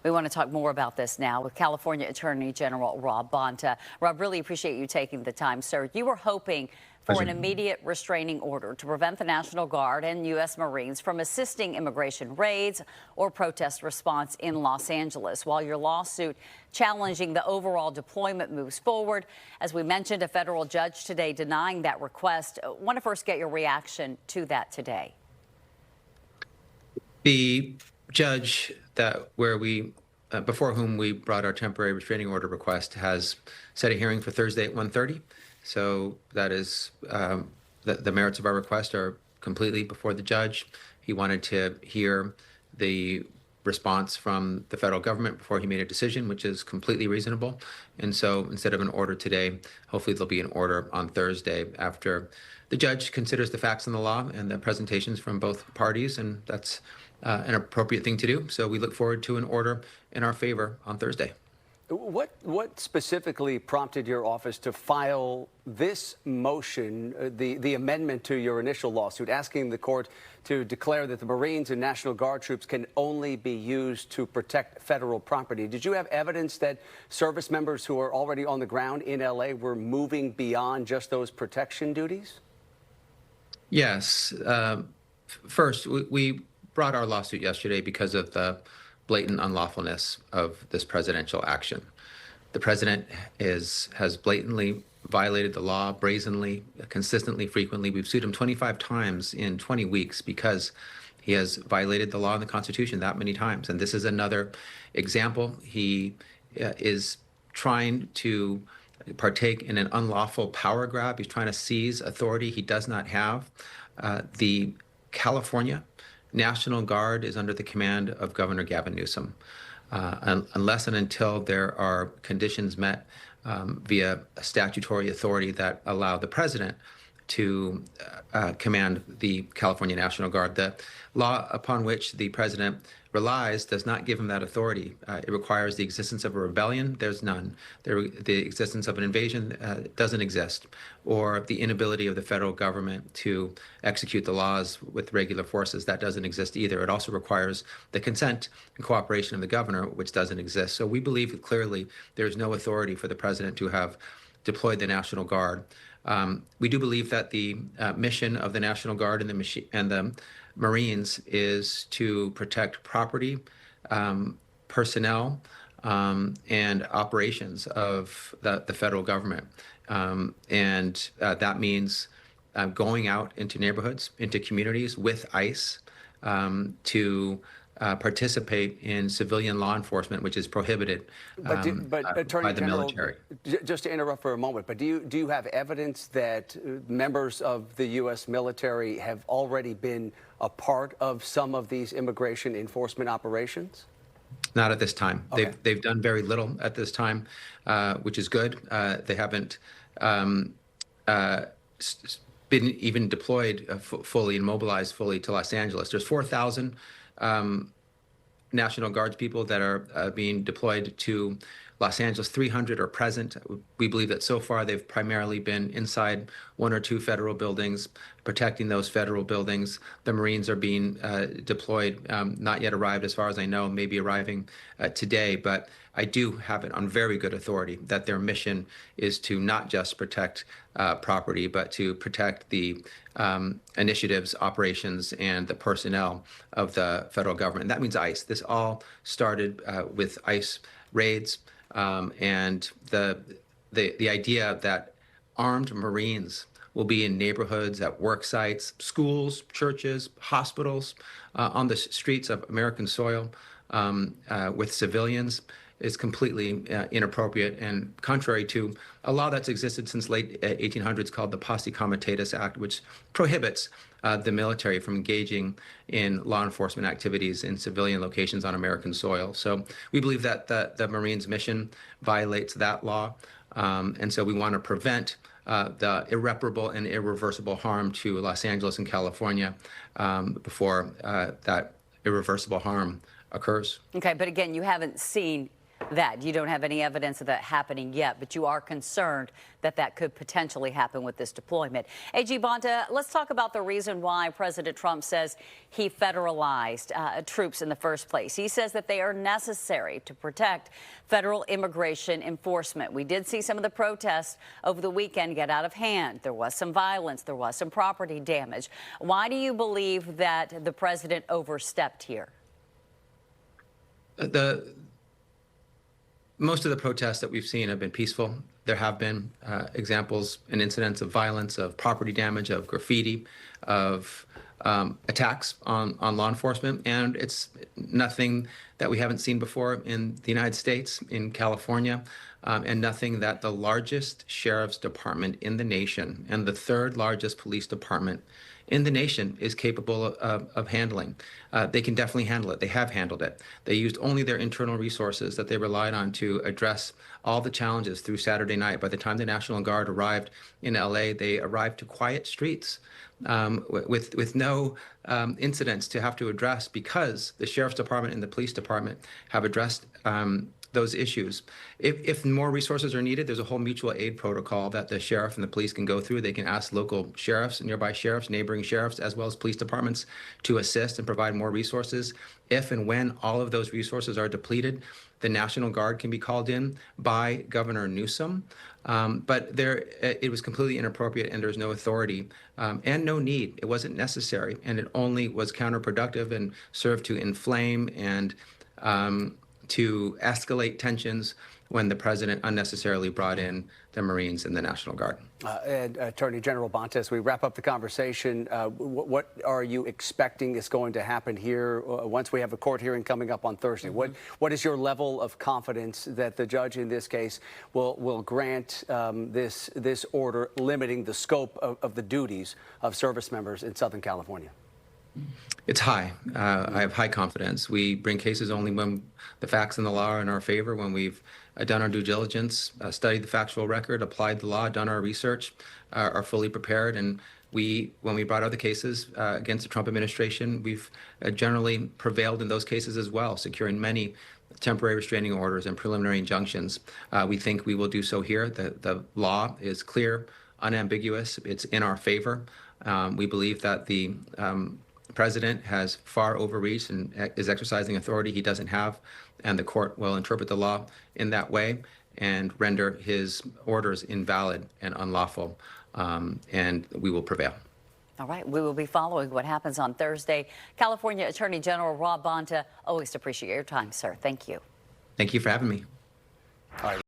We want to talk more about this now with California Attorney General Rob Bonta. Rob, really appreciate you taking the time, sir. You were hoping for an immediate restraining order to prevent the National Guard and U.S. Marines from assisting immigration raids or protest response in Los Angeles. While your lawsuit challenging the overall deployment moves forward, as we mentioned, a federal judge today denying that request. I want to first get your reaction to that today. The judge before whom we brought our temporary restraining order request has set a hearing for Thursday at 1:30. So that is the merits of our request are completely before the judge. He wanted to hear the response from the federal government before he made a decision, which is completely reasonable. And so instead of an order today, hopefully there'll be an order on Thursday after the judge considers the facts and the law and the presentations from both parties, and that's an appropriate thing to do. So we look forward to an order in our favor on Thursday. What specifically prompted your office to file this motion, the amendment to your initial lawsuit, asking the court to declare that the Marines and National Guard troops can only be used to protect federal property? Did you have evidence that service members who are already on the ground in L.A. were moving beyond just those protection duties? Yes. First, we brought our lawsuit yesterday because of the blatant unlawfulness of this presidential action. The president has blatantly violated the law, brazenly, consistently, frequently. We've sued him 25 times in 20 weeks because he has violated the law and the Constitution that many times. And this is another example. He is trying to partake in an unlawful power grab. He's trying to seize authority he does not have. The California National Guard is under the command of Governor Gavin Newsom. Unless and until there are conditions met via a statutory authority that allow the president to command the California National Guard, the law upon which the president relies does not give him that authority. It requires the existence of a rebellion. There's none. The existence of an invasion doesn't exist, or the inability of the federal government to execute the laws with regular forces. That doesn't exist either. It also requires the consent and cooperation of the governor, which doesn't exist. So we believe that clearly there's no authority for the president to have deployed the National Guard. We do believe that the mission of the National Guard and the Marines is to protect property, personnel, and operations of the federal government. And that means going out into neighborhoods, into communities with ICE to participate in civilian law enforcement, which is prohibited Attorney by the General, military. Just to interrupt for a moment, but do you have evidence that members of the U.S. military have already been a part of some of these immigration enforcement operations? Not at this time. Okay. They've done very little at this time, which is good. They haven't been even deployed fully and mobilized fully to Los Angeles. There's 4,000 National Guards people that are being deployed to Los Angeles. 300 are present. We believe that so far they've primarily been inside one or two federal buildings, protecting those federal buildings. The Marines are being deployed, not yet arrived as far as I know, maybe arriving today, but I do have it on very good authority that their mission is to not just protect property, but to protect the initiatives, operations, and the personnel of the federal government. And that means ICE. This all started with ICE raids, and the idea that armed Marines will be in neighborhoods, at work sites, schools, churches, hospitals, on the streets of American soil with civilians is completely inappropriate and contrary to a law that's existed since late 1800s called the Posse Comitatus Act, which prohibits the military from engaging in law enforcement activities in civilian locations on American soil. So we believe that the Marines' mission violates that law, and so we want to prevent the irreparable and irreversible harm to Los Angeles and California before that irreversible harm occurs. Okay, but again, you haven't seen that. You don't have any evidence of that happening yet, but you are concerned that that could potentially happen with this deployment. AG Bonta, let's talk about the reason why President Trump says he federalized troops in the first place. He says that they are necessary to protect federal immigration enforcement. We did see some of the protests over the weekend get out of hand. There was some violence. There was some property damage. Why do you believe that the president overstepped here? Most of the protests that we've seen have been peaceful. There have been examples and incidents of violence, of property damage, of graffiti, of attacks on law enforcement, and it's nothing that we haven't seen before in the United States, in California, and nothing that the largest sheriff's department in the nation and the third largest police department in the nation is capable of handling. They can definitely handle it. They have handled it. They used only their internal resources that they relied on to address all the challenges through Saturday night. By the time the National Guard arrived in LA, they arrived to quiet streets with no incidents to have to address, because the sheriff's department and the police department have addressed those issues. If more resources are needed, there's a whole mutual aid protocol that the sheriff and the police can go through. They can ask local sheriffs, nearby sheriffs, neighboring sheriffs, as well as police departments to assist and provide more resources. If and when all of those resources are depleted, the National Guard can be called in by Governor Newsom. But it was completely inappropriate, and there's no authority and no need. It wasn't necessary, and it only was counterproductive and served to inflame and to escalate tensions when the president unnecessarily brought in the Marines and the National Guard. And Attorney General Bonta, as we wrap up the conversation, what are you expecting is going to happen here once we have a court hearing coming up on Thursday? What is your level of confidence that the judge in this case will grant this order limiting the scope of the duties of service members in Southern California? It's high. I have high confidence. We bring cases only when the facts and the law are in our favor, when we've done our due diligence, studied the factual record, applied the law, done our research, are fully prepared. And when we brought other cases against the Trump administration, we've generally prevailed in those cases as well, securing many temporary restraining orders and preliminary injunctions. We think we will do so here. The law is clear, unambiguous. It's in our favor. We believe that the president has far overreached and is exercising authority he doesn't have, and the court will interpret the law in that way and render his orders invalid and unlawful, and we will prevail. All right, we will be following what happens on Thursday. California Attorney General Rob Bonta, always appreciate your time, sir. Thank you. Thank you for having me. All right.